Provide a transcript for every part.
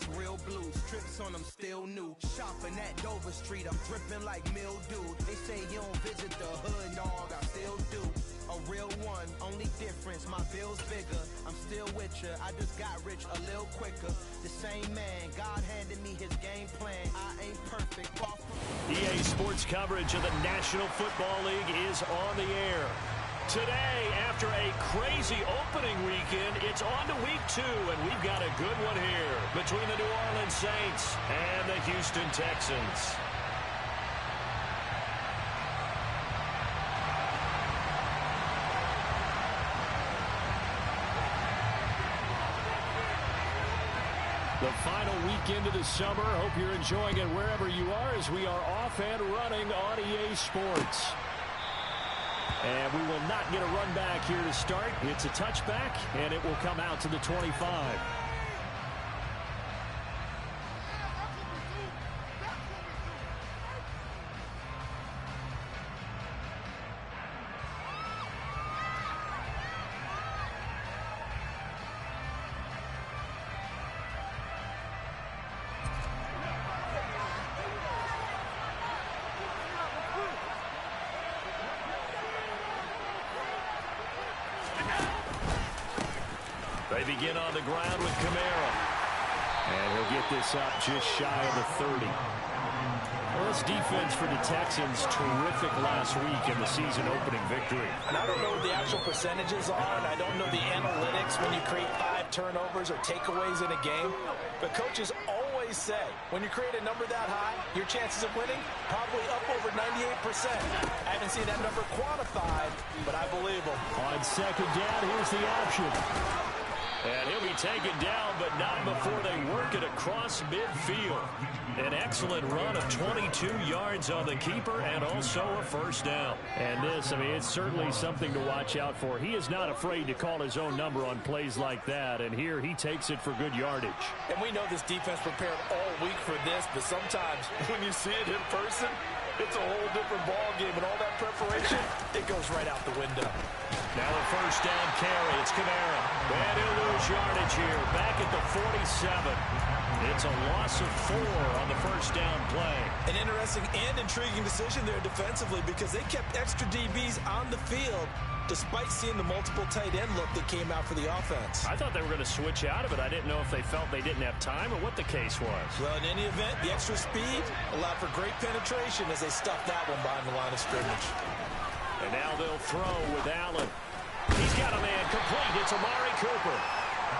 it's real blue. Strips on them still new. Shopping at Dover Street, I'm dripping like mildew. They say you don't visit the hood, dog, I still do. A real one, only difference, my bill's bigger. I'm still with ya, I just got rich a little quicker. The same man, God handed me his game plan. I ain't perfect, far from... EA Sports coverage of the National Football League is on the air. Today, after a crazy opening weekend, it's on to week 2, and we've got a good one here between the New Orleans Saints and the Houston Texans. The final weekend of the summer. Hope you're enjoying it wherever you are as we are off and running on EA Sports. And we will not get a run back here to start. It's a touchback, and it will come out to the 25. They begin on the ground with Kamara. And he'll get this up just shy of the 30. Well, this defense for the Texans, terrific last week in the season opening victory. And I don't know what the actual percentages are, and I don't know the analytics when you create 5 turnovers or takeaways in a game. But coaches always say, when you create a number that high, your chances of winning probably up over 98%. I haven't seen that number quantified, but I believe them. On second down, here's the option. And he'll be taken down, but not before they work it across midfield. An excellent run of 22 yards on the keeper and also a first down. And this, I mean, it's certainly something to watch out for. He is not afraid to call his own number on plays like that, and here he takes it for good yardage. And we know this defense prepared all week for this, but sometimes when you see it in person, it's a whole different ball game, and all that preparation, it goes right out the window. Now a first down carry. It's Kamara. And he'll lose yardage here. Back at the 47. It's a loss of 4 on the first down play. An interesting and intriguing decision there defensively because they kept extra DBs on the field despite seeing the multiple tight end look that came out for the offense. I thought they were going to switch out of it. I didn't know if they felt they didn't have time or what the case was. Well, in any event, the extra speed allowed for great penetration as they stuffed that one behind the line of scrimmage. And now they'll throw with Allen. He's got a man complete. It's Amari Cooper.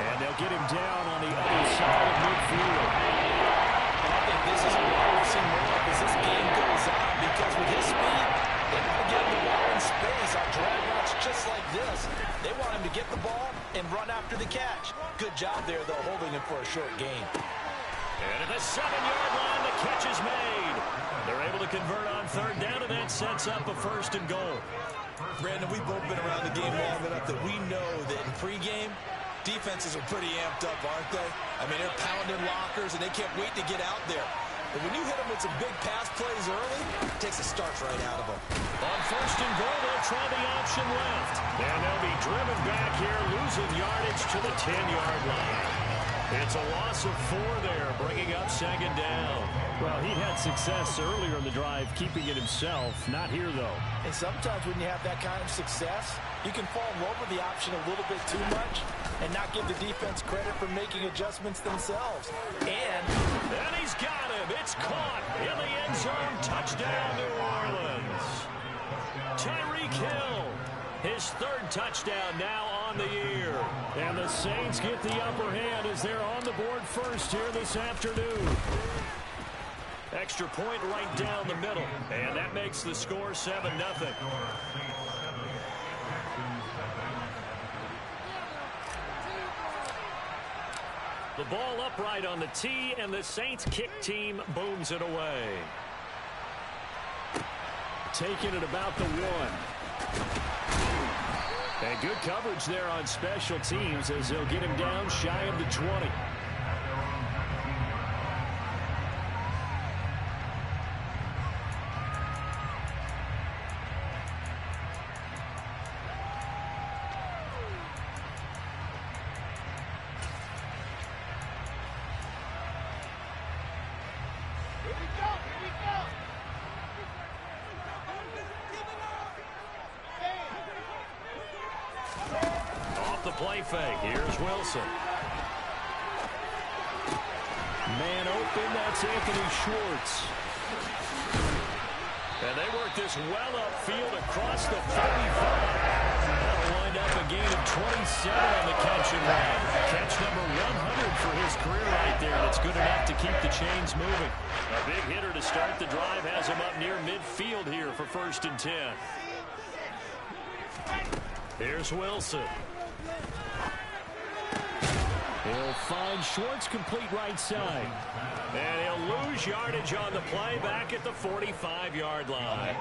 And they'll get him down on the other side of midfield. I think this is what we'll see more as this game goes on because with his speed, they want to get him the ball in space on drag routes just like this. They want him to get the ball and run after the catch. Good job there, though, holding him for a short gain. And at the 7-yard line, the catch is made. They're able to convert on third down, and that sets up a first and goal. Brandon, we've both been around the game long enough that we know that in pregame, defenses are pretty amped up, aren't they? I mean, they're pounding lockers, and they can't wait to get out there. But when you hit them with some big pass plays early, it takes the starch right out of them. On first and goal, they'll try the option left. And they'll be driven back here, losing yardage to the 10-yard line. It's a loss of 4 there, bringing up second down. Well, he had success earlier in the drive, keeping it himself. Not here, though. And sometimes when you have that kind of success, you can fall in love with the option a little bit too much and not give the defense credit for making adjustments themselves. And he's got him. It's caught in the end zone. Touchdown, New Orleans. Tyreek Hill. His 3rd touchdown now on the year. And the Saints get the upper hand as they're on the board first here this afternoon. Extra point right down the middle. And that makes the score 7-0. The ball upright on the tee, and the Saints kick team booms it away. Taking it about the 1. And good coverage there on special teams as they'll get him down shy of the 20. play fake. Here's Wilson. Man open, that's Anthony Schwartz. And they work this well upfield across the 45. That'll wind up a gain of 27 on the catch and run. Catch number 100 for his career right there, and it's good enough to keep the chains moving. A big hitter to start the drive has him up near midfield here for 1st and 10. Here's Wilson. He'll find Schwartz complete right side. And he'll lose yardage on the play back at the 45-yard line.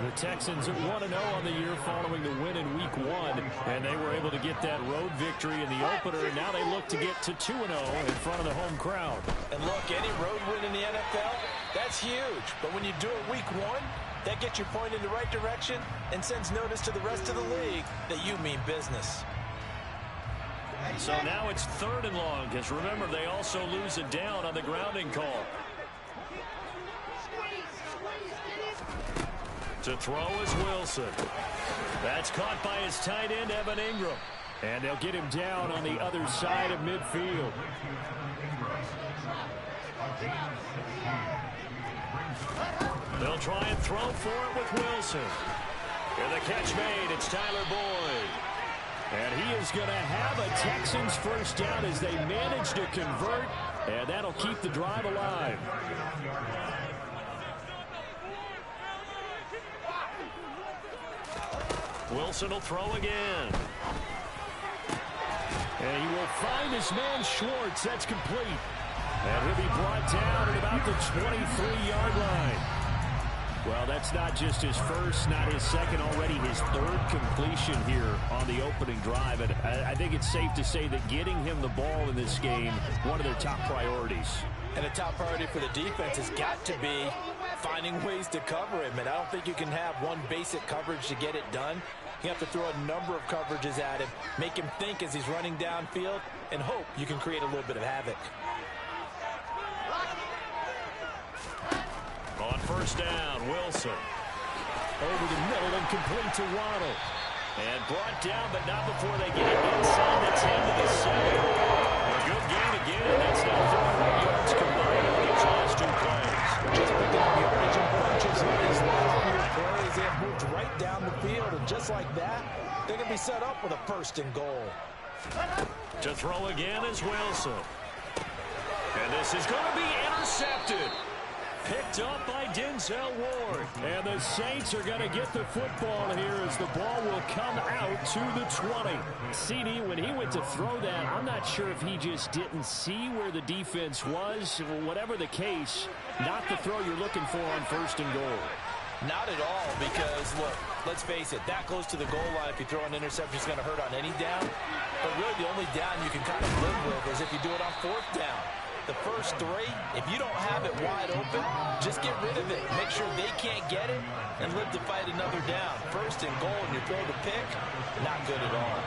The Texans at 1-0 on the year following the win in Week 1. And they were able to get that road victory in the opener. And now they look to get to 2-0 in front of the home crowd. And look, any road win in the NFL, that's huge. But when you do it Week 1, that gets your point in the right direction and sends notice to the rest of the league that you mean business. So now it's 3rd and long, because remember, they also lose a down on the grounding call. To throw is Wilson. That's caught by his tight end, Evan Ingram. And they'll get him down on the other side of midfield. They'll try and throw for it with Wilson. And the catch made, it's Tyler Boyd. And he is going to have a Texans first down as they manage to convert, and that'll keep the drive alive. Wilson will throw again. And he will find his man Schwartz. That's complete. And he'll be brought down at about the 23-yard line. Well, that's not just his first, not his second, already his 3rd completion here on the opening drive. And I think it's safe to say that getting him the ball in this game, one of their top priorities. And a top priority for the defense has got to be finding ways to cover him. And I don't think you can have one basic coverage to get it done. You have to throw a number of coverages at him, make him think as he's running downfield, and hope you can create a little bit of havoc. On 1st down, Wilson. Over the middle and complete to Waddle. And brought down, but not before they get it inside the 10 to the 7. A good gain again. That's now 4 yards combined on each last 2 plays. Just picking up yardage and bunches on his last few plays. They have moved right down the field, and just like that, they're going to be set up with a 1st and goal. To throw again is Wilson. And this is going to be intercepted. Picked up by Denzel Ward. And the Saints are going to get the football here as the ball will come out to the 20. CD, when he went to throw that, I'm not sure if he just didn't see where the defense was. Whatever the case, not the throw you're looking for on 1st and goal. Not at all, because, look, let's face it, that close to the goal line, if you throw an interception, it's going to hurt on any down. But really, the only down you can kind of live with is if you do it on 4th down. The first 3, if you don't have it wide open, just get rid of it. Make sure they can't get it and live to fight another down. 1st and goal, and you throw the pick, not good at all.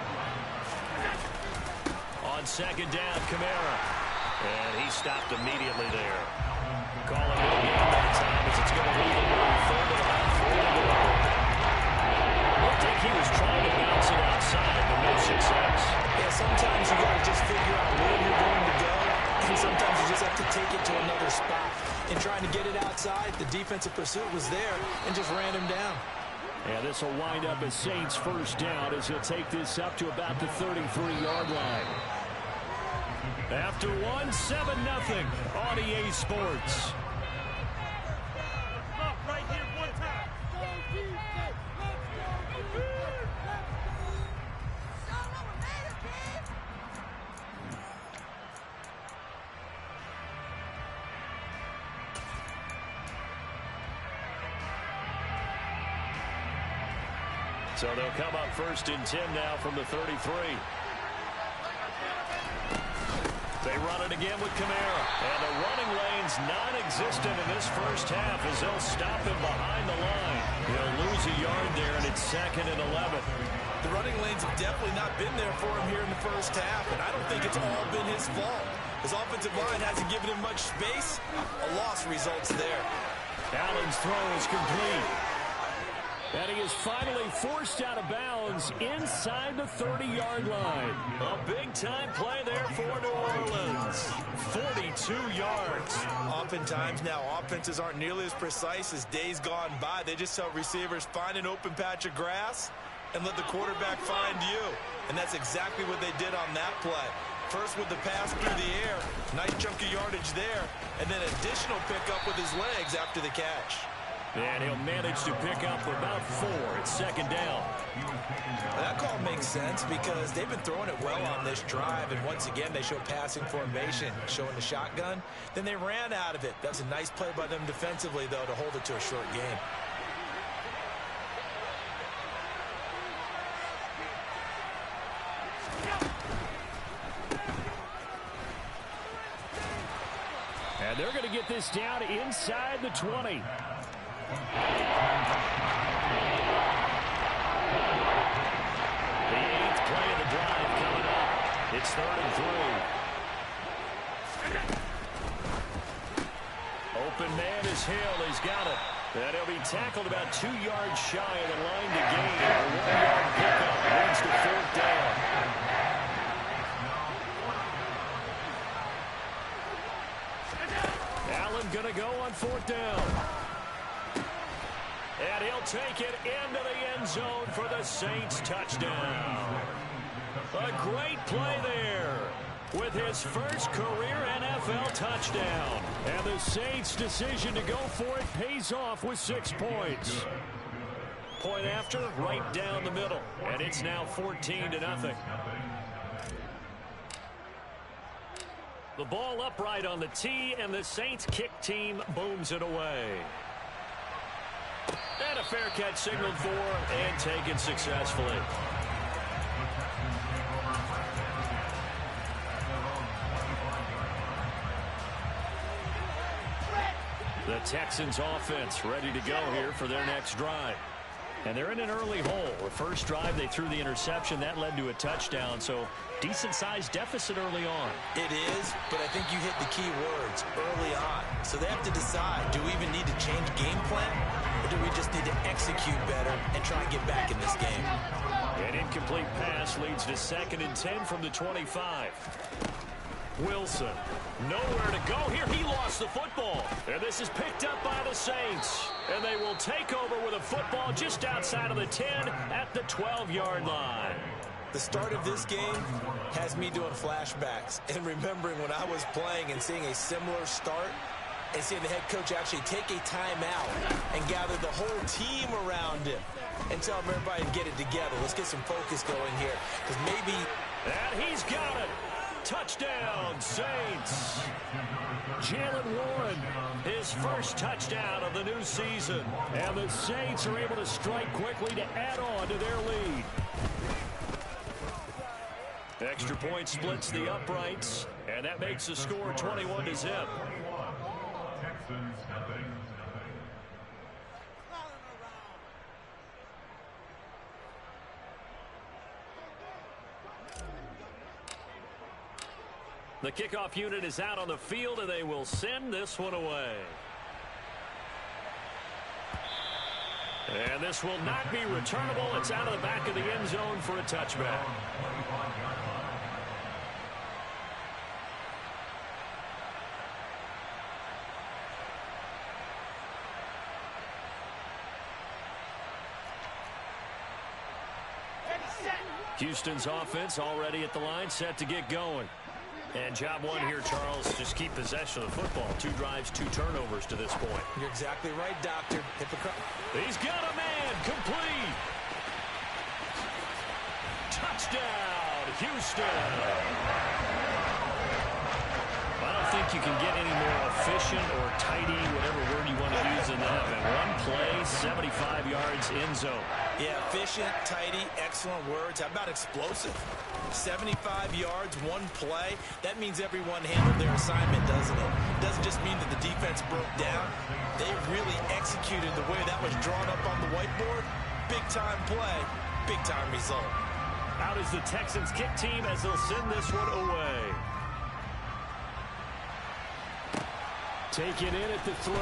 On 2nd down, Kamara. And he stopped immediately there. Calling it again that time as it's going to leave him on 3rd and about 4 to go. Looked like he was trying to bounce it outside, but no success. Yeah, sometimes you got to just figure out where you're going to go. And sometimes you just have to take it to another spot. In trying to get it outside, the defensive pursuit was there and just ran him down. And this will wind up as Saints first down as he'll take this up to about the 33-yard line. After 1, 7-0 on EA Sports. Right here, one time. So they'll come up 1st and 10 now from the 33. They run it again with Kamara. And the running lane's non-existent in this first half as they'll stop him behind the line. He'll lose a yard there, and it's 2nd and 11. The running lanes have definitely not been there for him here in the first half, and I don't think it's all been his fault. His offensive line hasn't given him much space. A loss results there. Allen's throw is complete. And he is finally forced out of bounds. Browns inside the 30-yard line. A big-time play there for New Orleans. 42 yards. Oftentimes now, offenses aren't nearly as precise as days gone by. They just tell receivers, find an open patch of grass and let the quarterback find you. And that's exactly what they did on that play. First with the pass through the air, nice chunk of yardage there, and then additional pickup with his legs after the catch. And he'll manage to pick up for about 4 at second down. Well, that call makes sense because they've been throwing it well on this drive, and once again they show passing formation, showing the shotgun. Then they ran out of it. That's a nice play by them defensively, though, to hold it to a short game. And they're going to get this down inside the 20. The 8th play of the drive coming up. It's 3rd and 3. Open man is Hill. He's got it. And he'll be tackled about 2 yards shy of the line to gain. A 1-yard pickup leads to 4th down. Allen going to go on 4th down. And he'll take it into the end zone for the Saints touchdown. A great play there with his first career NFL touchdown. And the Saints' decision to go for it pays off with 6 points. Point after, right down the middle. And it's now 14-0. The ball upright on the tee, and the Saints kick team booms it away. And a fair catch signaled for and taken successfully. The Texans offense ready to go here for their next drive. And they're in an early hole. The first drive, they threw the interception. That led to a touchdown, so decent-sized deficit early on. It is, but I think you hit the key words, early on. So they have to decide, do we even need to change game plan, or do we just need to execute better and try and get back in this game? An incomplete pass leads to 2nd and 10 from the 25. Wilson, nowhere to go here. He lost the football. And this is picked up by the Saints. And they will take over with a football just outside of the 10 at the 12-yard line. The start of this game has me doing flashbacks and remembering when I was playing and seeing a similar start and seeing the head coach actually take a timeout and gather the whole team around him and tell him everybody to get it together. Let's get some focus going here because maybe... And he's got it. Touchdown, Saints. Jalen Warren, his first touchdown of the new season. And the Saints are able to strike quickly to add on to their lead. Extra point splits the uprights, and that makes the score 21-0. The kickoff unit is out on the field, and they will send this one away. And this will not be returnable. It's out of the back of the end zone for a touchback. Houston's offense already at the line, set to get going. And job one here, Charles, just keep possession of the football. 2 drives, 2 turnovers to this point. You're exactly right, Doctor. Hypocrite. He's got a man, complete. Touchdown, Houston. I don't think you can get any more efficient or tidy, whatever word you want to use in that. And one play, 75 yards in zone. Yeah, efficient, tidy, excellent words. How about explosive? 75 yards, 1 play. That means everyone handled their assignment, doesn't it? It doesn't just mean that the defense broke down. They really executed the way that was drawn up on the whiteboard. Big-time play, big-time result. Out is the Texans kick team as they'll send this one away. Take it in at the 3.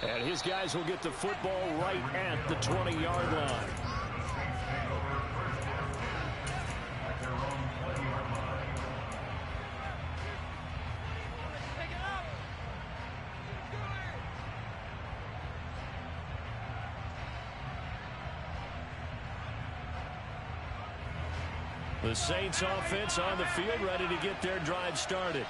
And his guys will get the football right at the 20-yard line. The Saints offense on the field, ready to get their drive started.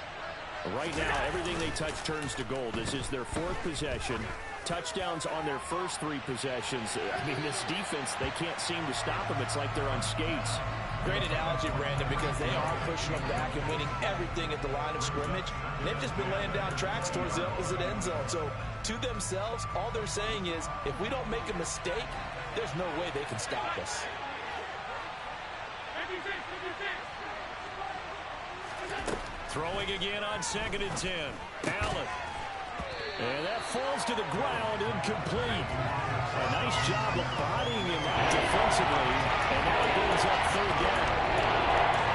Right now, everything they touch turns to gold. This is their fourth possession. Touchdowns on their first three possessions. I mean, this defense, they can't seem to stop them. It's like they're on skates. Great analogy, Brandon, because they are pushing them back and winning everything at the line of scrimmage. And they've just been laying down tracks towards the opposite end zone. So, to themselves, all they're saying is, if we don't make a mistake, there's no way they can stop us. Throwing again on 2nd and 10. Allen. And that falls to the ground, incomplete. A nice job of bodying him up defensively. And now it brings up 3rd down.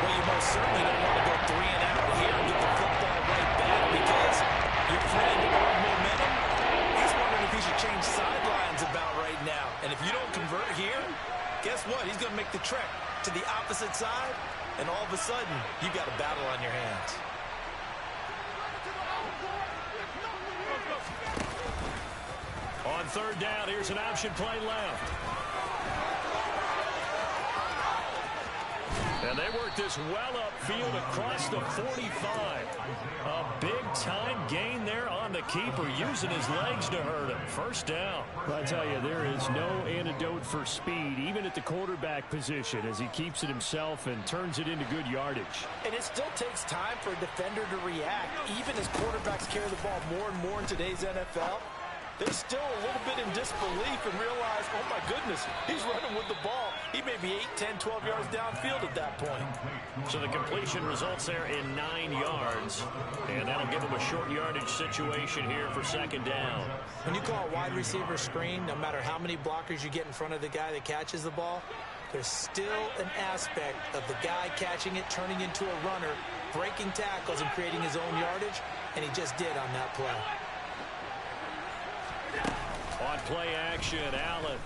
Well, you most certainly don't want to go 3 and out here and get the football right back because your friend on momentum, he's wondering if he should change sidelines about right now. And if you don't convert here, guess what? He's going to make the trek to the opposite side, and all of a sudden, you've got a battle on your hands. On 3rd down, here's an option play left. And they work this well upfield across the 45. A big-time gain there on the keeper, using his legs to hurt him. 1st down. Well, I tell you, there is no antidote for speed, even at the quarterback position, as he keeps it himself and turns it into good yardage. And it still takes time for a defender to react. Even as quarterbacks carry the ball more and more in today's NFL, they're still a little bit in disbelief and realize, oh my goodness, he's running with the ball. He may be 8, 10, 12 yards downfield at that point. So the completion results there in 9 yards. And that'll give him a short yardage situation here for 2nd down. When you call a wide receiver screen, no matter how many blockers you get in front of the guy that catches the ball, there's still an aspect of the guy catching it, turning into a runner, breaking tackles and creating his own yardage, and he just did on that play. On play action, Allen.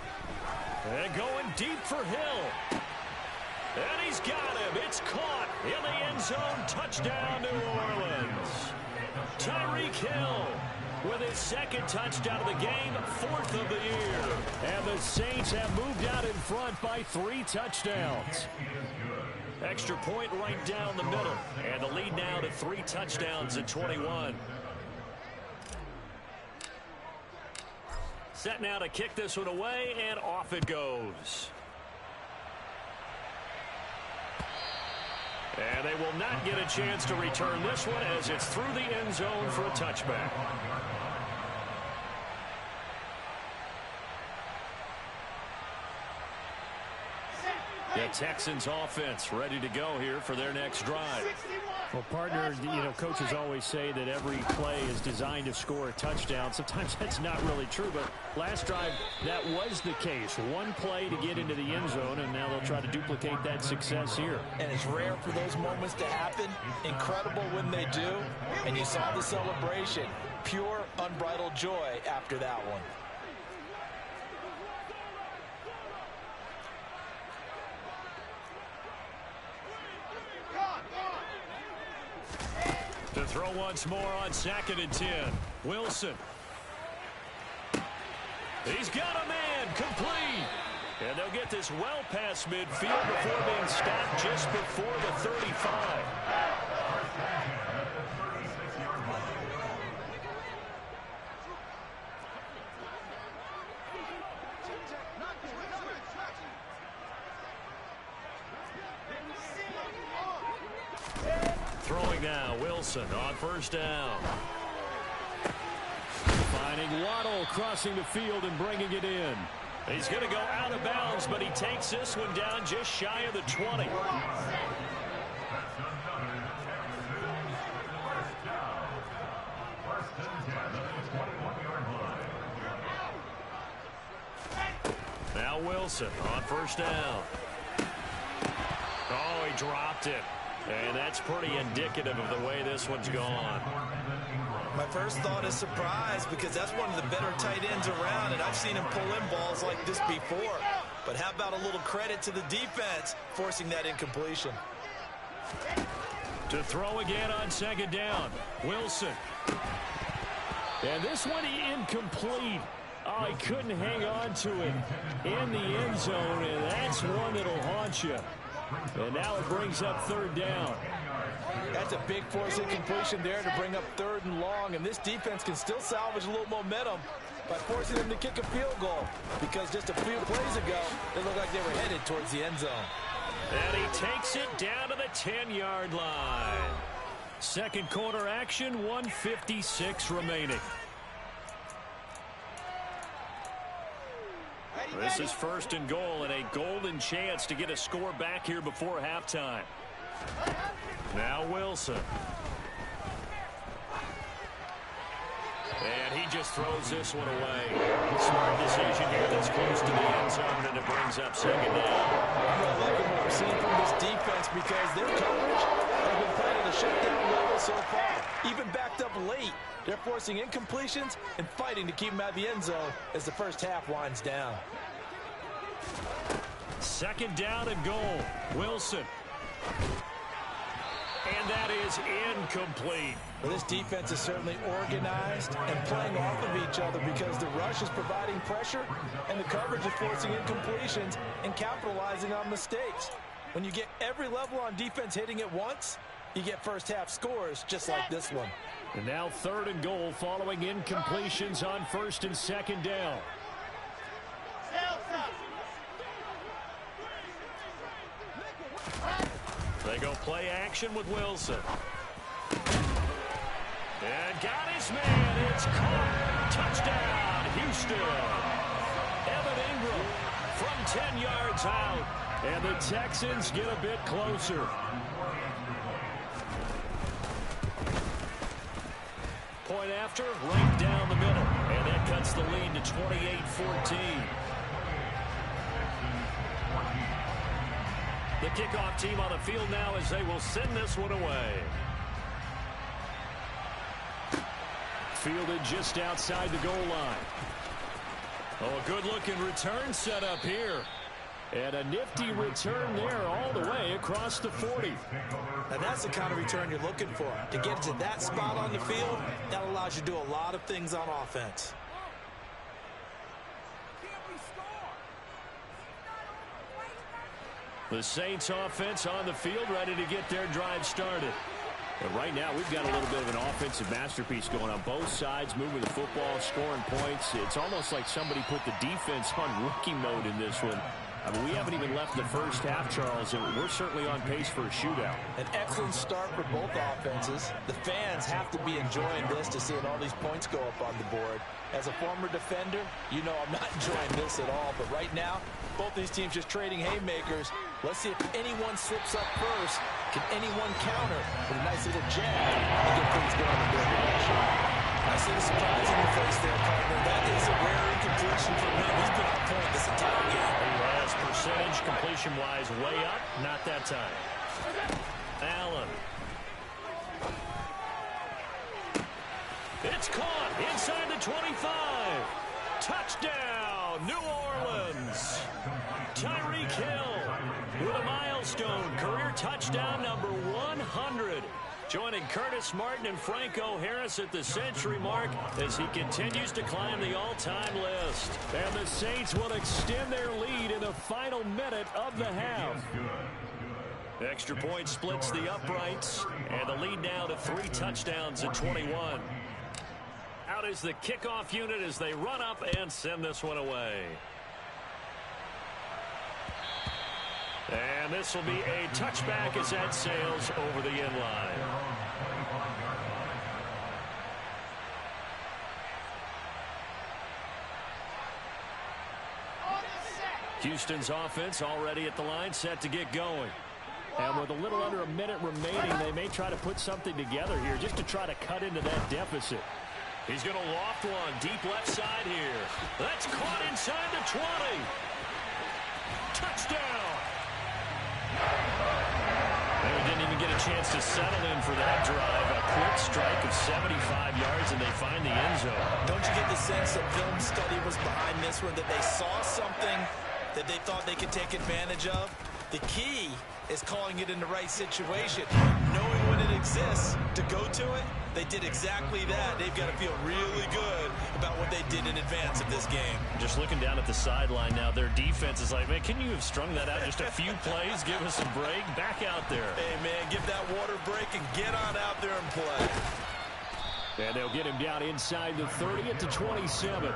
And going deep for Hill. And he's got him. It's caught in the end zone. Touchdown, New Orleans. Tyreek Hill with his 2nd touchdown of the game, 4th of the year. And the Saints have moved out in front by 3 touchdowns. Extra point right down the middle. And the lead now to 3 touchdowns at 21. Set now to kick this one away, and off it goes. And they will not get a chance to return this one as it's through the end zone for a touchback. The Texans offense ready to go here for their next drive. Well, partner, coaches always say that every play is designed to score a touchdown. Sometimes that's not really true, but last drive, that was the case. One play to get into the end zone, and now they'll try to duplicate that success here. And it's rare for those moments to happen. Incredible when they do. And you saw the celebration. Pure, unbridled joy after that one. To throw once more on 2nd and 10. Wilson. He's got a man, complete. And they'll get this well past midfield before being stopped just before the 35. Throwing now, Wilson on 1st down. Finding Waddle crossing the field and bringing it in. He's going to go out of bounds, but he takes this one down just shy of the 20. Now Wilson on 1st down. Oh, he dropped it. And that's pretty indicative of the way this one's gone. My first thought is surprise because that's one of the better tight ends around, and I've seen him pull in balls like this before. But how about a little credit to the defense forcing that incompletion? To throw again on second down, Wilson. And this one incomplete. Oh, he couldn't hang on to it in the end zone, and that's one that'll haunt you. And now it brings up third down. That's a big force incompletion there to bring up third and long, and this defense can still salvage a little momentum by forcing them to kick a field goal, because just a few plays ago, they looked like they were headed towards the end zone. And he takes it down to the 10-yard line. Second quarter action, 1:56 remaining. This is first and goal, and a golden chance to get a score back here before halftime. Now Wilson. And he just throws this one away. Smart decision here that's close to the end zone, and it brings up second down. I'm not liking what I'm seeing from this defense because their coverage has been playing at a shutdown level so far. Even backed up late, they're forcing incompletions and fighting to keep them out of the end zone as the first half winds down. Second down and goal. Wilson. And that is incomplete. Well, this defense is certainly organized and playing off of each other because the rush is providing pressure and the coverage is forcing incompletions and capitalizing on mistakes. When you get every level on defense hitting at once, you get first half scores just like this one. And now third and goal following incompletions on first and second down. They go play action with Wilson. And got his man. It's caught. Touchdown, Houston. Evan Ingram from 10 yards out. And the Texans get a bit closer. Point after, right down the middle. And that cuts the lead to 28-14. The kickoff team on the field now as they will send this one away. Fielded just outside the goal line. Oh, a good-looking return set up here. And a nifty return there all the way across the 40. And that's the kind of return you're looking for. To get to that spot on the field, that allows you to do a lot of things on offense. The Saints offense on the field, ready to get their drive started. But right now, we've got a little bit of an offensive masterpiece going on both sides, moving the football, scoring points. It's almost like somebody put the defense on rookie mode in this one. I mean, we haven't even left the first half, Charles, and we're certainly on pace for a shootout. An excellent start for both offenses. The fans have to be enjoying this to seeing all these points go up on the board. As a former defender, you know I'm not enjoying this at all. But right now, both these teams just trading haymakers. Let's see if anyone slips up first. Can anyone counter with a nice little jab and get things going in their direction? I see the surprise in your face there, partner. That is a rare incompletion from him. He's been on point this entire game. Yes, percentage completion-wise way up. Not that time. Allen. It's caught inside the 25. Touchdown, New Orleans. Tyreek Hill with a milestone career touchdown number 100. Joining Curtis Martin and Franco Harris at the century mark as he continues to climb the all-time list. And the Saints will extend their lead in the final minute of the half. Extra point splits the uprights, and the lead now to 3 touchdowns at 21. Out is the kickoff unit as they run up and send this one away. And this will be a touchback as that sails over the end line. Houston's offense already at the line, set to get going. And with a little under a minute remaining, they may try to put something together here just to try to cut into that deficit. He's going to loft one deep left side here. That's caught inside the 20. Touchdown. They didn't even get a chance to settle in for that drive. A quick strike of 75 yards, and they find the end zone. Don't you get the sense that film study was behind this one, that they saw something that they thought they could take advantage of? The key is calling it in the right situation, knowing when it exists to go to it. They did exactly that. They've got to feel really good about what they did in advance of this game. Just looking down at the sideline now, their defense is like, man, can you have strung that out just a few plays? Give us a break. Back out there. Hey, man, give that water break and get on out there and play. And they'll get him down inside the 30 at the 27.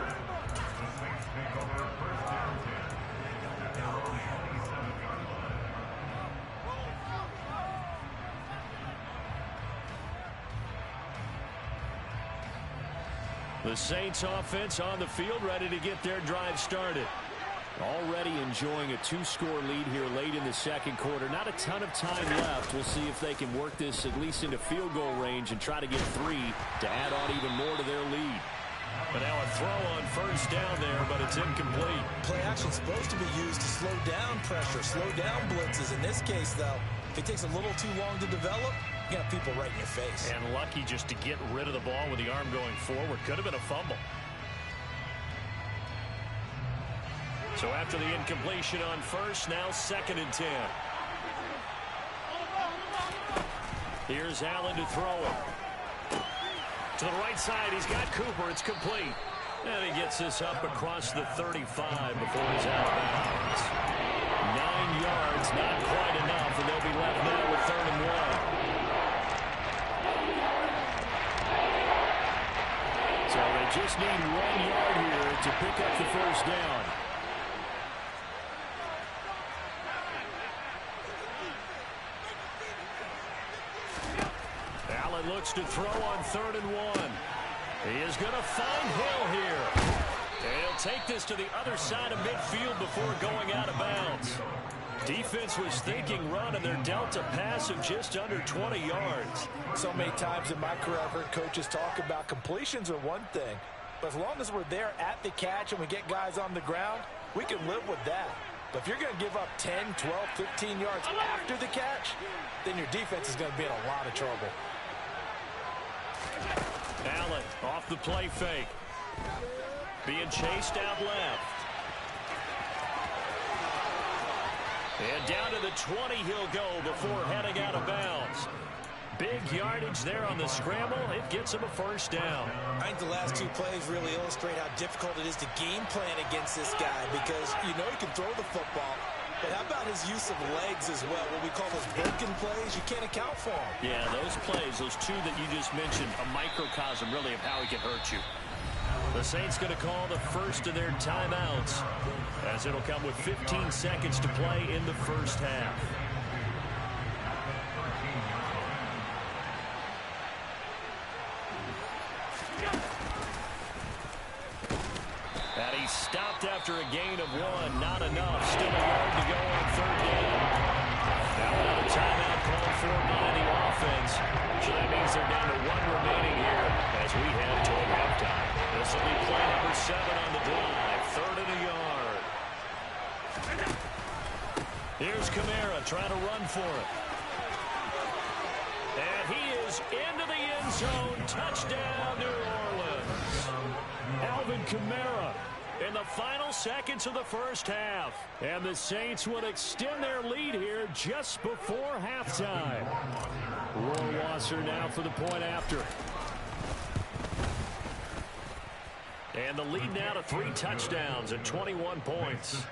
The Saints offense on the field, ready to get their drive started. Already enjoying a 2-score lead here late in the second quarter. Not a ton of time left. We'll see if they can work this at least into field goal range and try to get 3 to add on even more to their lead. But now a throw on first down there, but it's incomplete. Play action supposed to be used to slow down pressure, slow down blitzes. In this case, though, if it takes a little too long to develop, you got people right in your face. And lucky just to get rid of the ball with the arm going forward. Could have been a fumble. So after the incompletion on first, now 2nd and 10. Here's Allen to throw it. To the right side, he's got Cooper. It's complete. And he gets this up across the 35 before he's out of bounds. 9 yards, not quite enough, and they'll be left now with 3rd and 1. So they just need 1 yard here to pick up the first down. Allen looks to throw on 3rd and 1. He is going to find Hill here. And he'll take this to the other side of midfield before going out of bounds. Defense was thinking run, and they're dealt a pass of just under 20 yards. So many times in my career, I've heard coaches talk about completions are one thing, but as long as we're there at the catch and we get guys on the ground, we can live with that. But if you're going to give up 10, 12, 15 yards after the catch, then your defense is going to be in a lot of trouble. Allen off the play fake. Being chased out left. And down to the 20 he'll go before heading out of bounds. Big yardage there on the scramble. It gets him a first down. I think the last 2 plays really illustrate how difficult it is to game plan against this guy, because you know he can throw the football, but how about his use of legs as well? What we call those broken plays, you can't account for them. Yeah, those plays, those 2 that you just mentioned, a microcosm really of how he can hurt you. The Saints going to call the first of their timeouts, as it'll come with 15 seconds to play in the first half. And he stopped after a gain of 1. Not enough. Still a yard to go on 3rd down. Now another timeout called for by the offense. So that means they're down to 1 remaining here as we head toward halftime. This will be play number 7 on the drive. 3rd and a yard. Here's Kamara trying to run for it. And he is into the end zone. Touchdown, New Orleans. Alvin Kamara in the final seconds of the first half. And the Saints would extend their lead here just before halftime. Rohrwasser now for the point after. And the lead now to 3 touchdowns and 21 points.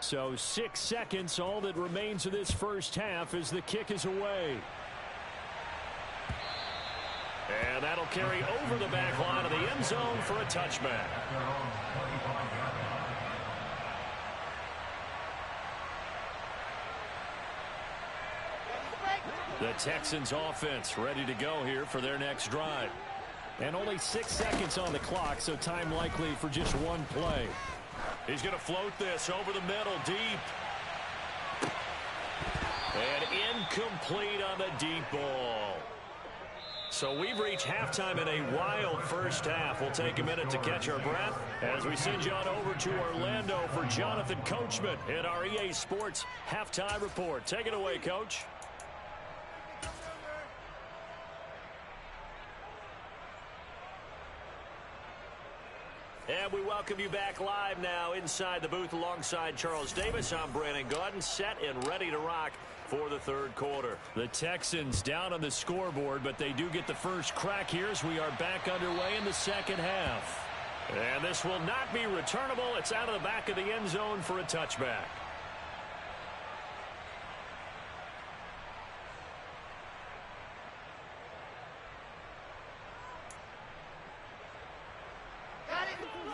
So 6 seconds, all that remains of this first half as the kick is away. And that'll carry over the back line of the end zone for a touchback. The Texans offense ready to go here for their next drive. And only 6 seconds on the clock, so time likely for just 1 play. He's going to float this over the middle, deep. And incomplete on the deep ball. So we've reached halftime in a wild first half. We'll take a minute to catch our breath as we send you on over to Orlando for Jonathan Coachman in our EA Sports Halftime Report. Take it away, Coach. And we welcome you back live now inside the booth alongside Charles Davis. I'm Brandon Gaudin, set and ready to rock for the third quarter. The Texans down on the scoreboard, but they do get the first crack here as we are back underway in the second half. And this will not be returnable. It's out of the back of the end zone for a touchback.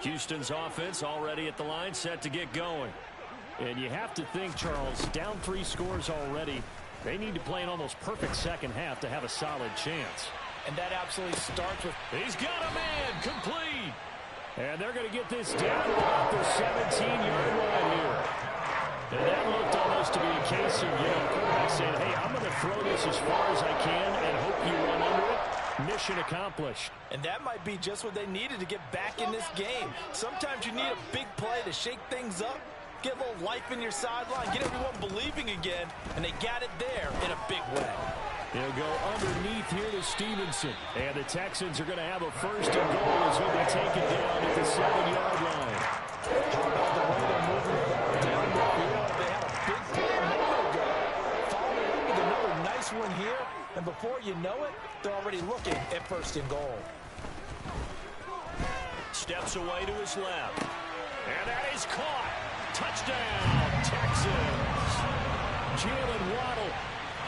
Houston's offense already at the line, set to get going. And you have to think, Charles, down 3 scores already. They need to play an almost perfect second half to have a solid chance. And that absolutely starts with... He's got a man, complete. And they're going to get this down about the 17-yard line here. And that looked almost to be a case of, quarterback saying, hey, I'm going to throw this as far as I can and hope you run under it. Mission accomplished. And that might be just what they needed to get back in this game. Sometimes you need a big play to shake things up, get a little life in your sideline, get everyone believing again, and they got it there in a big way. They'll go underneath here to Stevenson. And the Texans are going to have a first and goal as he'll be taken down at the 7-yard line. How about the way they're moving the ball down the field? They had a big play a moment ago. Following up with another nice one here. And before you know it, they're already looking at first and goal. Steps away to his left. And that is caught. Touchdown, Texans. Jalen Waddle,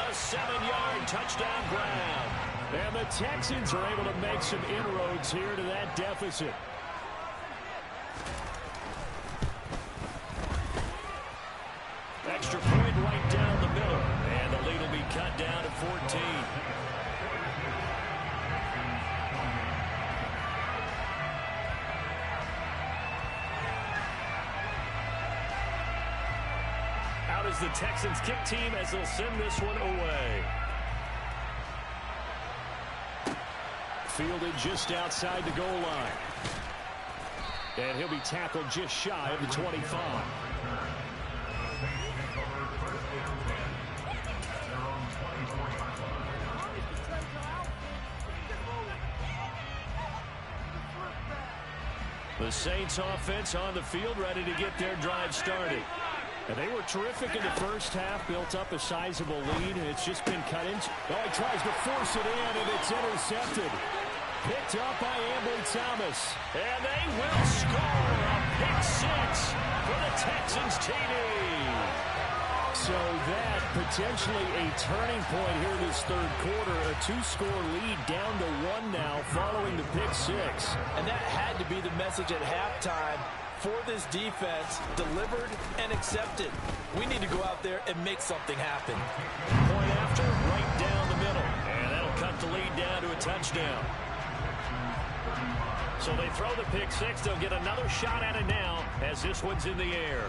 a 7-yard touchdown grab. And the Texans are able to make some inroads here to that deficit. Extra point right down the middle. And the lead will be cut down to 14. Out is the Texans kick team as they'll send this one away. Fielded just outside the goal line. And he'll be tackled just shy of the 25. The Saints offense on the field ready to get their drive started. And they were terrific in the first half, built up a sizable lead, and it's just been cut into. Oh, he tries to force it in, and it's intercepted. Picked up by Ambry Thomas. And they will score a pick-6 for the Texans TD. So that potentially a turning point here in this third quarter. A 2-score lead down to 1 now following the pick-6. And that had to be the message at halftime for this defense, delivered and accepted. We need to go out there and make something happen. Point after, right down the middle. And that'll cut the lead down to a touchdown. So they throw the pick-6. They'll get another shot at it now as this one's in the air.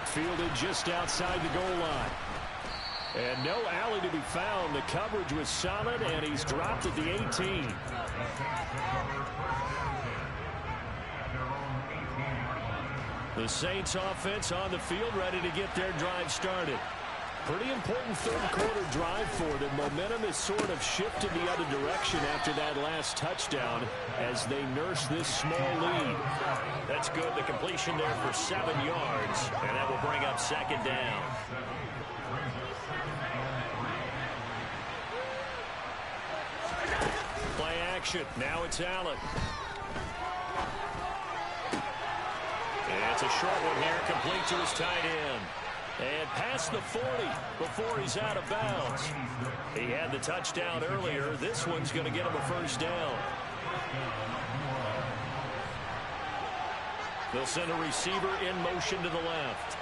Fielded just outside the goal line. And no alley to be found. The coverage was solid, and he's dropped at the 18. The Saints offense on the field ready to get their drive started. Pretty important third quarter drive for them. Momentum has sort of shifted the other direction after that last touchdown as they nurse this small lead. That's good. The completion there for 7 yards, and that will bring up second down. Play action. Now it's Allen. It's a short one here, complete to his tight end. And past the 40 before he's out of bounds. He had the touchdown earlier. This one's going to get him a first down. They'll send a receiver in motion to the left.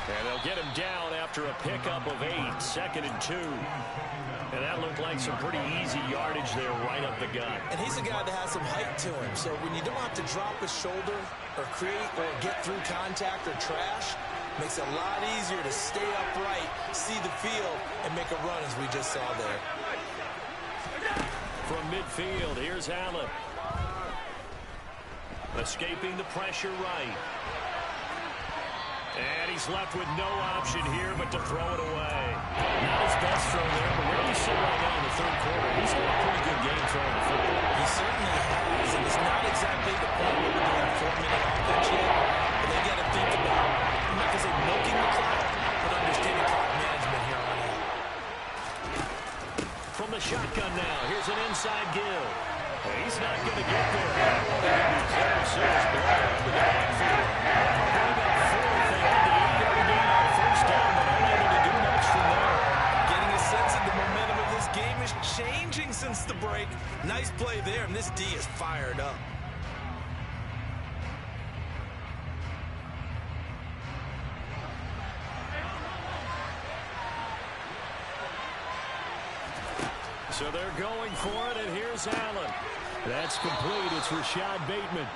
And they'll get him down after a pickup of 8, 2nd and 2. And that looked like some pretty easy yardage there right up the gut. And he's a guy that has some height to him. So when you don't have to drop his shoulder or create or get through contact or trash, Makes it a lot easier to stay upright, see the field, and make a run as we just saw there. From midfield, here's Allen. Escaping the pressure right. And he's left with no option here but to throw it away. Not his best throw there, but where he's sitting right now in the third quarter, he's had a pretty good game throwing the football. He certainly has, and it's not exactly the point where we're doing 4-minute offense yet, but they got to think about, I'm not going to say milking the clock, but understanding clock management here on out. From the shotgun now, here's an inside give. He's not going to get there. Blown up the backfield. Bring up fourth. They had the 8-yard gain on first down, but unable to do much from there. Getting a sense of the momentum of this game is changing since the break. Nice play there, and this D is fired up. So they're going for it, and here's Allen. That's complete. It's Rashad Bateman.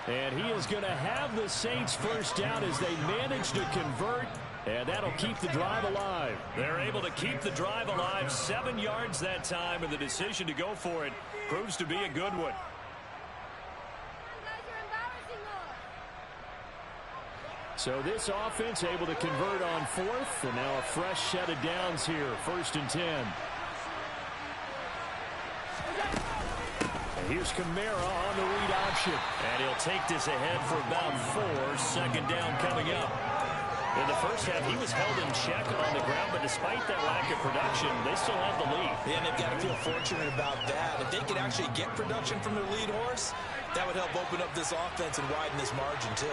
And he is going to have the Saints first down as they manage to convert, and that'll keep the drive alive. They're able to keep the drive alive, 7 yards that time, and the decision to go for it proves to be a good one. So this offense able to convert on fourth, and now a fresh set of downs here, 1st and 10. Here's Kamara on the read option. And he'll take this ahead for about 4. 2nd down coming up. In the first half, he was held in check on the ground, but despite that lack of production, they still have the lead. Yeah, and they've got to feel fortunate about that. If they could actually get production from their lead horse, that would help open up this offense and widen this margin, too.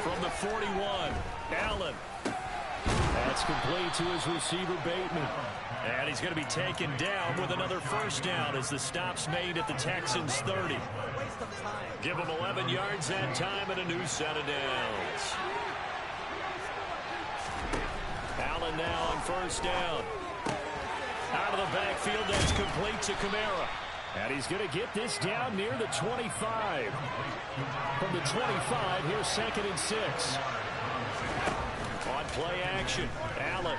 From the 41, Allen. That's complete to his receiver, Bateman. And he's going to be taken down with another first down as the stop's made at the Texans' 30. Give him 11 yards that time and a new set of downs. Allen now on first down. Out of the backfield, that's complete to Kamara. And he's going to get this down near the 25. From the 25, here's 2nd and 6. On play action, Allen.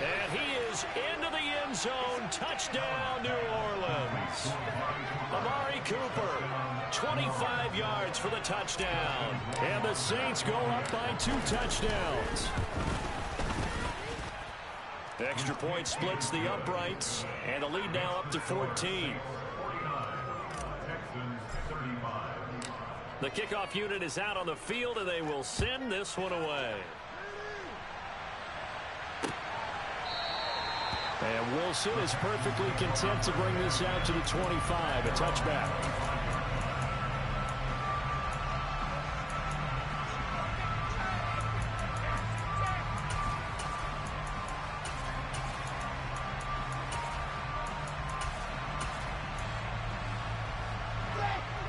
And he is into the end zone. Touchdown, New Orleans. Amari Cooper, 25 yards for the touchdown. And the Saints go up by 2 touchdowns. Extra point splits the uprights, and the lead now up to 14. The kickoff unit is out on the field, and they will send this one away. And Wilson is perfectly content to bring this out to the 25, a touchback.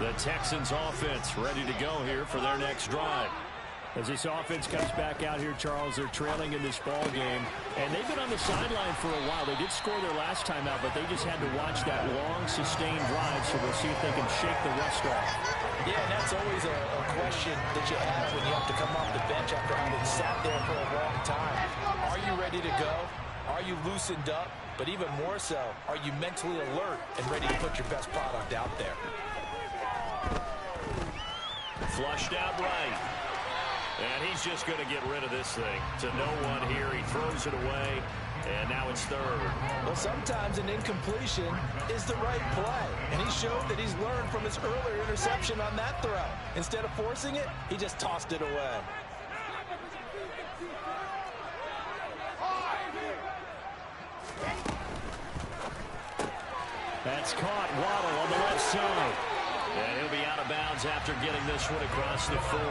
The Texans offense ready to go here for their next drive. As this offense comes back out here, Charles, they're trailing in this ball game, and they've been on the sideline for a while. They did score their last time out, but they just had to watch that long, sustained drive, so we'll see if they can shake the rust off. Yeah, and that's always a question that you have when you have to come off the bench after having sat there for a long time. Are you ready to go? Are you loosened up? But even more so, are you mentally alert and ready to put your best product out there? Flushed out right. And he's just going to get rid of this thing. To no one here. He throws it away. And now it's 3rd. Well, sometimes an incompletion is the right play. And he showed that he's learned from his earlier interception on that throw. Instead of forcing it, he just tossed it away. That's caught. Waddle on the left side. And he'll be out of bounds after getting this one across the 40.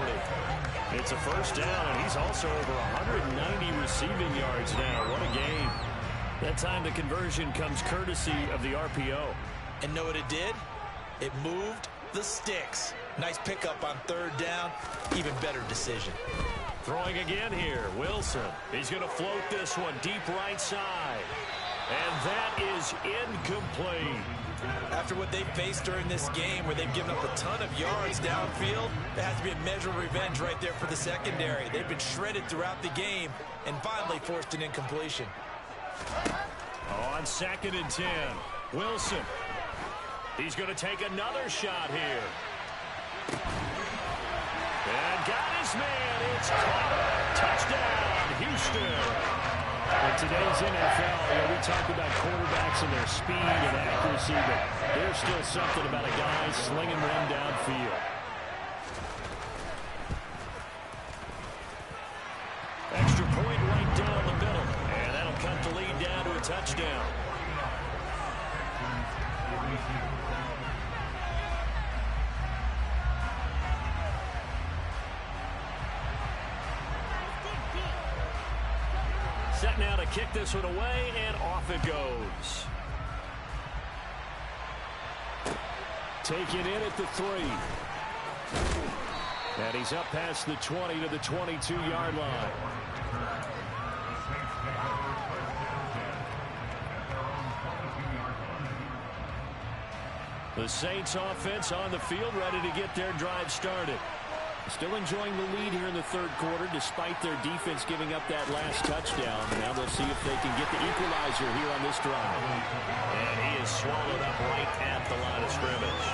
It's a first down, and he's also over 190 receiving yards now. What a game. That time the conversion comes courtesy of the RPO. And know what it did? It moved the sticks. Nice pickup on 3rd down. Even better decision. Throwing again here, Wilson. He's going to float this one deep right side. And that is incomplete. After what they faced during this game where they've given up a ton of yards downfield, there has to be a measure of revenge right there for the secondary. They've been shredded throughout the game and finally forced an incompletion. On 2nd and 10, Wilson. He's going to take another shot here. And got his man. It's caught. Touchdown, Houston. In today's NFL, we talk about quarterbacks and their speed and accuracy, but there's still something about a guy slinging one downfield. Extra point right down the middle, and that'll cut the lead down to a touchdown. Set now to kick this one away, and off it goes. Taken in at the 3. And he's up past the 20 to the 22-yard line. The Saints offense on the field, ready to get their drive started. Still enjoying the lead here in the third quarter, despite their defense giving up that last touchdown. Now they'll see if they can get the equalizer here on this drive. And he is swallowed up right at the line of scrimmage.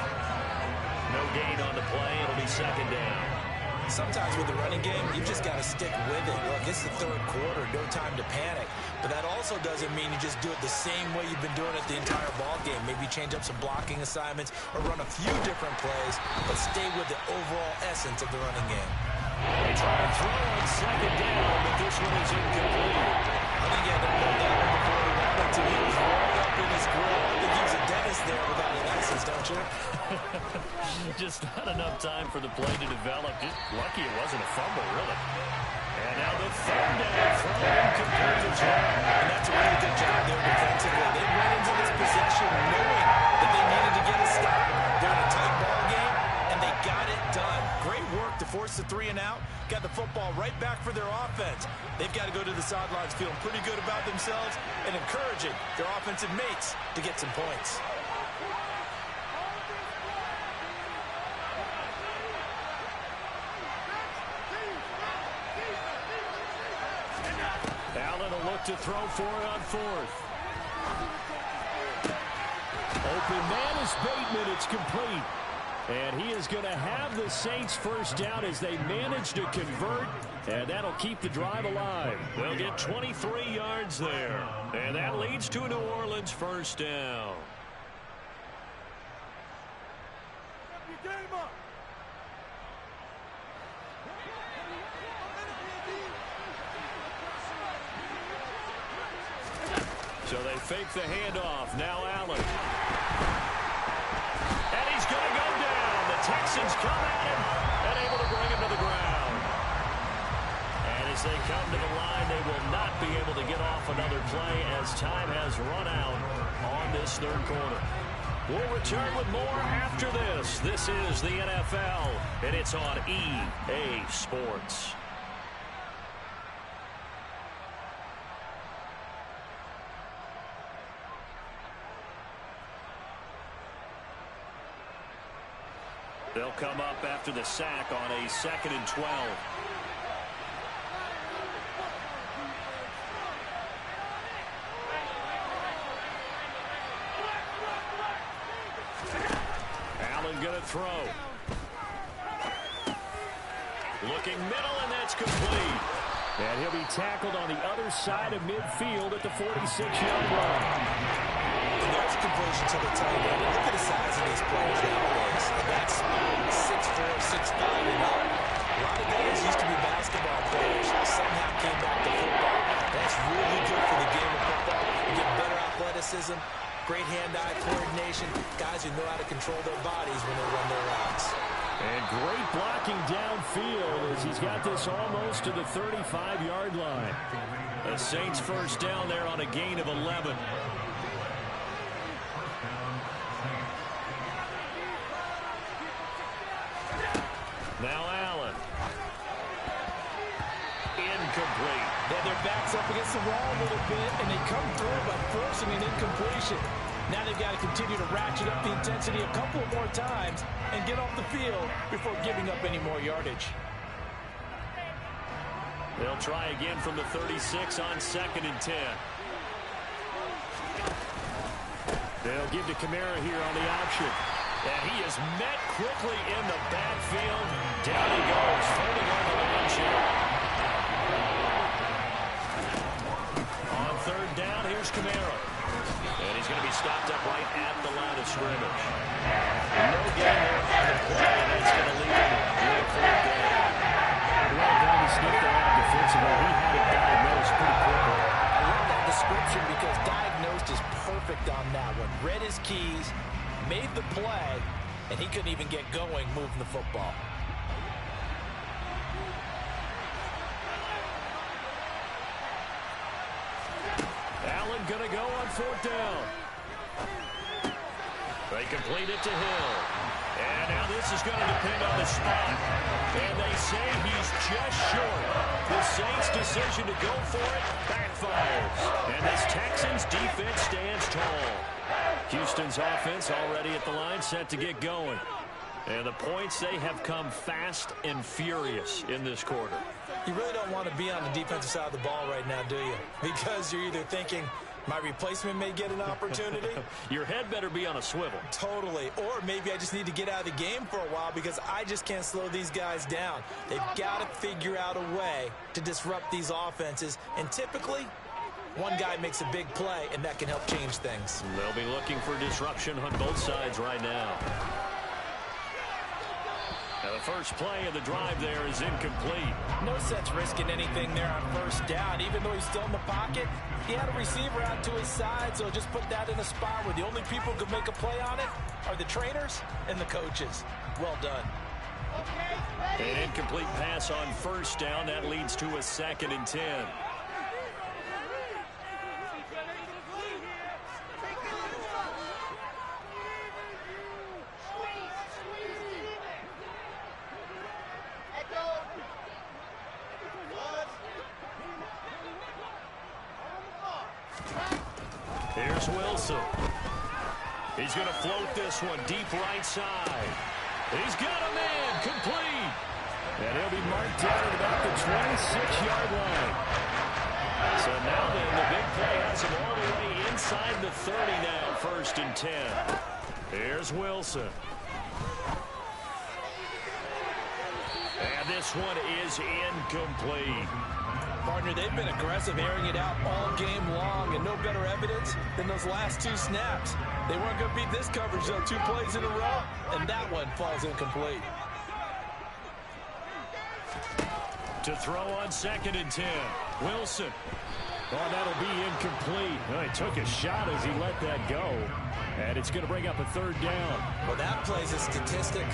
No gain on the play. It'll be 2nd down. Sometimes with the running game, you just got to stick with it. Look, it's the third quarter, no time to panic. But that also doesn't mean you just do it the same way you've been doing it the entire ball game. Maybe change up some blocking assignments or run a few different plays, but stay with the overall essence of the running game. They try to throw on 2nd down, but this one is incomplete. I think he had to hold that one before he wanted to. He was rolled up in his grill. I think he was a dentist there without a license, don't you? Just not enough time for the play to develop. Just lucky it wasn't a fumble, really. And now the 3rd down throw incomplete as well. And that's a really good job there defensively. They went into this possession knowing that they needed to get a stop. They're in a tight ball game, and they got it done. Great work to force the 3 and out. Got the football right back for their offense. They've got to go to the sidelines feeling pretty good about themselves and encouraging their offensive mates to get some points. Allen will look to throw for it on 4th. Open man is Bateman. It's complete. And he is going to have the Saints first down as they manage to convert. And that'll keep the drive alive. They'll get 23 yards there. And that leads to a New Orleans first down. So they fake the handoff. Now Allen. And he's going to go down. The Texans come at him and able to bring him to the ground. And as they come to the line, they will not be able to get off another play as time has run out on this third quarter. We'll return with more after this. This is the NFL, and it's on EA Sports. They'll come up after the sack on a 2nd and 12. Allen going to throw. Looking middle, and that's complete. And he'll be tackled on the other side of midfield at the 46-yard line. There's completion to the tight end. Look at the size of these players nowadays. That's 6'4", 6'5", and up. A lot of guys used to be basketball players. Somehow came back to football. That's really good for the game of football. You get better athleticism, great hand-eye coordination, guys who know how to control their bodies when they run their routes. And great blocking downfield as he's got this almost to the 35-yard line. The Saints first down there on a gain of 11. Now Allen. Incomplete. Yeah, their backs up against the wall a little bit, and they come through by forcing completion. Now they've got to continue to ratchet up the intensity a couple more times and get off the field before giving up any more yardage. They'll try again from the 36 on 2nd and 10. They'll give to Kamara here on the option. And he is met quickly in the backfield. Down he goes, holding on to the windshield. On 3rd down, here's Kamara. And he's going to be stopped up right at the line of scrimmage. No gain there on the play, and that's going to leave him with 4th down. Well done to sniff that out defensively. He had it diagnosed pretty quickly. I love that description because diagnosed is perfect on that one. Read his keys, made the play, and he couldn't even get going moving the football. Allen going to go on 4th down. They complete it to Hill. And now this is going to depend on the spot. And they say he's just short. The Saints' decision to go for it backfires. And this Texans defense stands tall. Houston's offense already at the line, set to get going. And the points, they have come fast and furious in this quarter. You really don't want to be on the defensive side of the ball right now, do you? Because you're either thinking, my replacement may get an opportunity. Your head better be on a swivel. Totally. Or maybe I just need to get out of the game for a while because I just can't slow these guys down. They've got to figure out a way to disrupt these offenses. And typically, one guy makes a big play, and that can help change things. They'll be looking for disruption on both sides right now. Now the first play of the drive there is incomplete. No sense risking anything there on 1st down. Even though he's still in the pocket, he had a receiver out to his side, so just put that in a spot where the only people who can make a play on it are the trainers and the coaches. Well done. An incomplete pass on 1st down. That leads to a 2nd and 10. Here's Wilson. He's going to float this one deep right side. He's got a man complete. And he'll be marked down at about the 26-yard line. So now then, the big play has him all the way inside the 30 now, 1st and 10. Here's Wilson. And this one is incomplete. Partner, they've been aggressive, airing it out all game long, and no better evidence than those last 2 snaps. They weren't going to beat this coverage, though, 2 plays in a row, and that one falls incomplete. To throw on 2nd and 10. Wilson. Oh, that'll be incomplete. Well, he took a shot as he let that go. And it's going to bring up a 3rd down. Well, that plays a statistic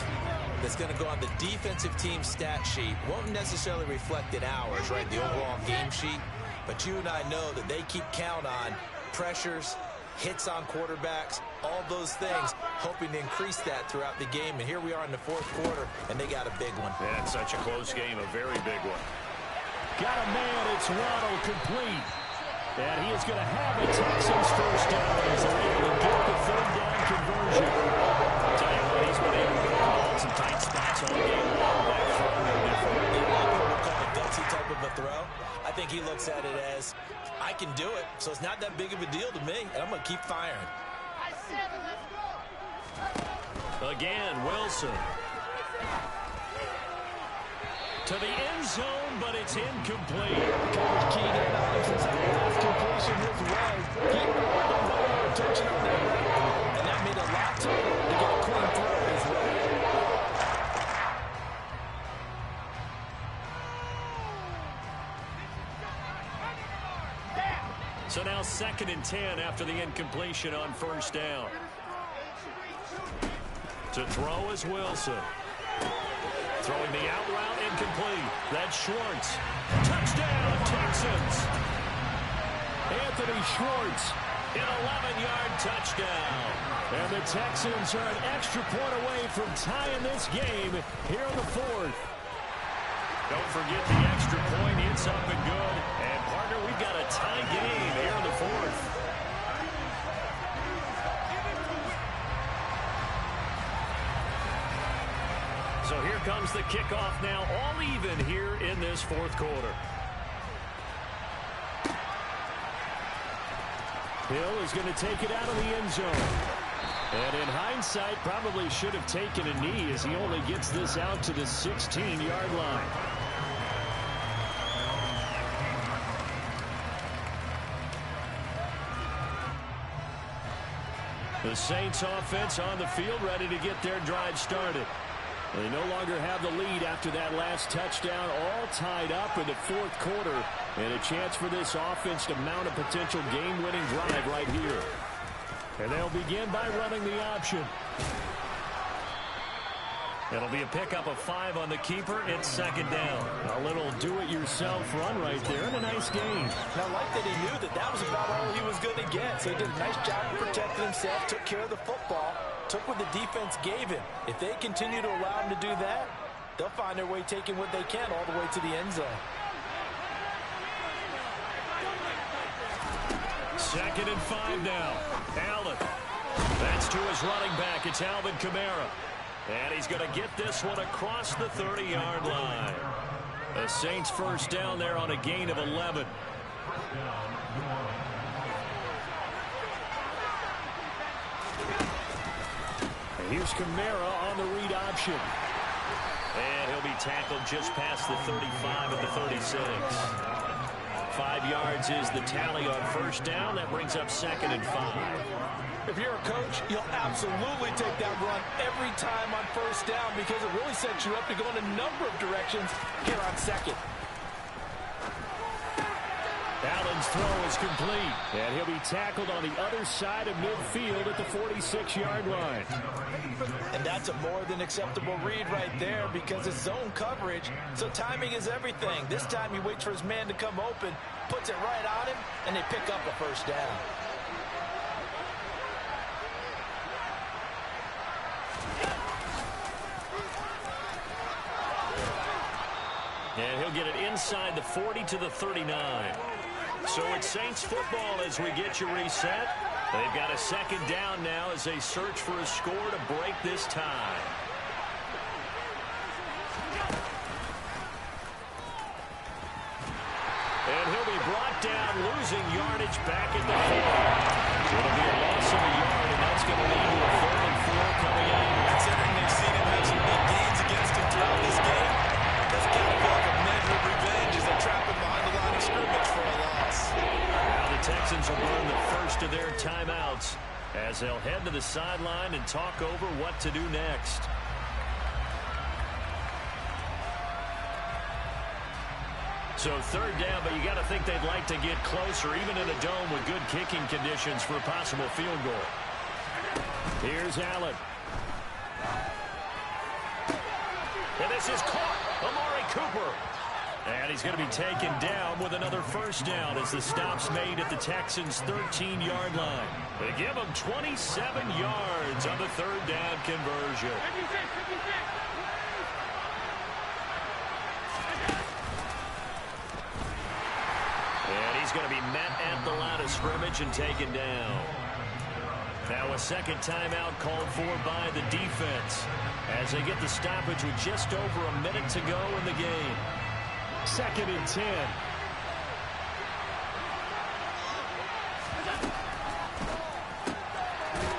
that's going to go on the defensive team stat sheet. Won't necessarily reflect in ours, right, the overall game sheet. But you and I know that they keep count on pressures, hits on quarterbacks, all those things, hoping to increase that throughout the game. And here we are in the 4th quarter, and they got a big one. Yeah, it's such a close game, a very big one. Got a man, it's Waddle complete. And he is going to have a Texans 1st down as they're able to get the 3rd down conversion. I'll tell you what, he's been able to call some tight spots all game long. That front no different. A lot of people call it gutsy type of a throw. I think he looks at it as, I can do it, so it's not that big of a deal to me, and I'm going to keep firing. Again, Wilson. To the end zone, but it's incomplete. Coverage keyed in on him since that last completion his way. He had no attention on that route, and that made a lot to him to get a clean throw his way. So now 2nd and 10 after the incompletion on 1st down. To throw is Wilson. Throwing the out route incomplete. That's Schwartz. Touchdown, Texans. Anthony Schwartz. An 11-yard touchdown. And the Texans are an extra point away from tying this game here in the 4th. Don't forget the extra point. It's up and good. And, partner, we've got a tie game here in the 4th. So here comes the kickoff now, all even here in this fourth quarter. Hill is going to take it out of the end zone. And in hindsight, probably should have taken a knee as he only gets this out to the 16-yard line. The Saints offense on the field ready to get their drive started. They no longer have the lead after that last touchdown, all tied up in the fourth quarter, and a chance for this offense to mount a potential game-winning drive right here. And they'll begin by running the option. It'll be a pickup of 5 on the keeper. It's second down. A little do-it-yourself run right there, and a nice gain. And I like that he knew that that was about all he was going to get. So he did a nice job of protecting himself, took care of the football, took what the defense gave him. If they continue to allow him to do that, they'll find their way taking what they can all the way to the end zone. Second and 5 now. Allen. That's to his running back. It's Alvin Kamara. And he's going to get this one across the 30-yard line. The Saints first down there on a gain of 11. And here's Kamara on the read option. And he'll be tackled just past the 35 at the 36. 5 yards is the tally on first down. That brings up second and 5. If you're a coach, you'll absolutely take that run every time on first down because it really sets you up to go in a number of directions here on second. Allen's throw is complete, and he'll be tackled on the other side of midfield at the 46-yard line. And that's a more than acceptable read right there because it's zone coverage, so timing is everything. This time he waits for his man to come open, puts it right on him, and they pick up a first down. And he'll get it inside the 40 to the 39. So it's Saints football as we get you reset. They've got a second down now as they search for a score to break this tie. And he'll be brought down, losing yardage back at the 40. It'll be a loss of a yard, and that's going to lead to a 3rd and 4 coming out. Considering they've seen him have some big gains against him throughout this game, that's got to feel like a measure of revenge as they trap him behind the line of scrimmage for a loss. Now the Texans will burn the first of their timeouts as they'll head to the sideline and talk over what to do next. So 3rd down, but you got to think they'd like to get closer, even in a dome with good kicking conditions for a possible field goal. Here's Allen. And this is caught. Amari Cooper. And he's going to be taken down with another first down as the stop's made at the Texans' 13-yard line. They give him 27 yards on the 3rd down conversion. And he's going to be met at the line of scrimmage and taken down. Now a second timeout called for by the defense as they get the stoppage with just over a minute to go in the game. 2nd and 10.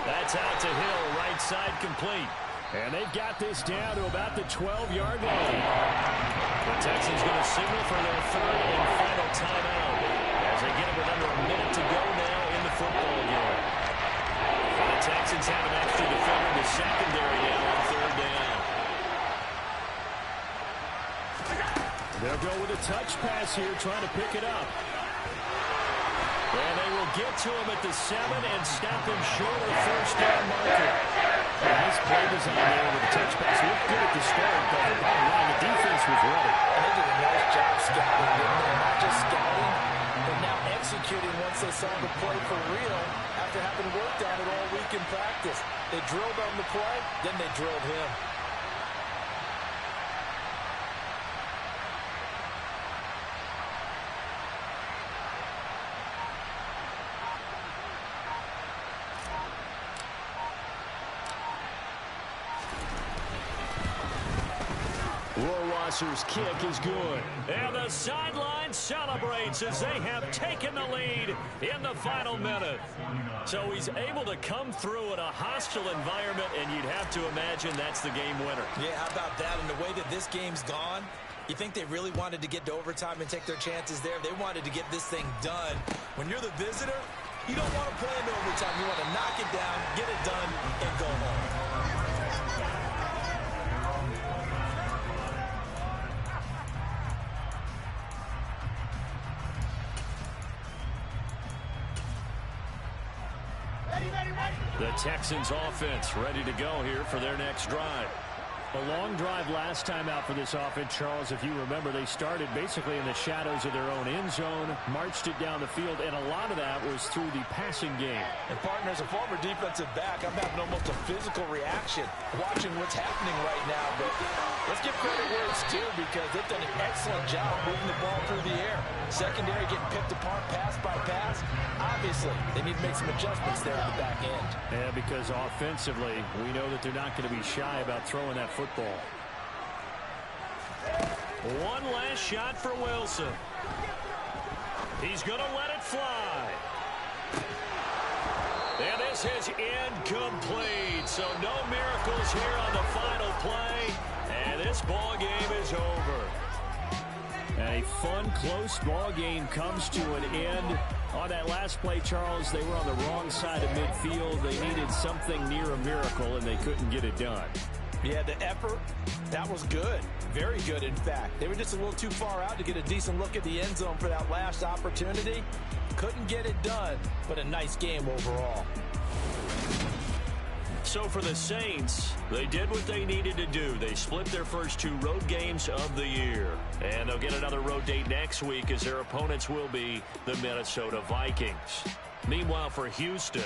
That's out to Hill, right side complete. And they've got this down to about the 12-yard line. The Texans going to signal for their 3rd and final timeout as they get it with under a minute to go now in the football game. And the Texans have an extra defender in the secondary now on 3rd down. They'll go with a touch pass here, trying to pick it up. And they will get to him at the 7 and stop him short of the first down marker. Nice play design there with a touch pass. Looked good at the start, but the bottom line, the defense was ready. And they did a nice job scouting, didn't they? Not just scouting, but now executing once they saw the play for real after having worked on it all week in practice. They drilled on the play, then they drilled him. Prosser's kick is good. And the sideline celebrates as they have taken the lead in the final minute. So he's able to come through in a hostile environment, and you'd have to imagine that's the game winner. Yeah, how about that? And the way that this game's gone, you think they really wanted to get to overtime and take their chances there? They wanted to get this thing done. When you're the visitor, you don't want to play in overtime. You want to knock it down, get it done, and go home. The Texans offense ready to go here for their next drive. A long drive last time out for this offense, Charles. If you remember, they started basically in the shadows of their own end zone, marched it down the field, and a lot of that was through the passing game. And, partner, as a former defensive back, I'm having almost a physical reaction watching what's happening right now. But let's give credit where it's due because they've done an excellent job moving the ball through the air. Secondary getting picked apart pass by pass. Obviously, they need to make some adjustments there at the back end. Yeah, because offensively, we know that they're not going to be shy about throwing that football. One last shot for Wilson. He's going to let it fly. And this is incomplete. So no miracles here on the final play. And this ball game is over. And a fun, close ball game comes to an end. On that last play, Charles, they were on the wrong side of midfield. They needed something near a miracle, and they couldn't get it done. Yeah, the effort, that was good. Very good, in fact. They were just a little too far out to get a decent look at the end zone for that last opportunity. Couldn't get it done, but a nice game overall. So for the Saints, they did what they needed to do. They split their first 2 road games of the year. And they'll get another road date next week as their opponents will be the Minnesota Vikings. Meanwhile, for Houston,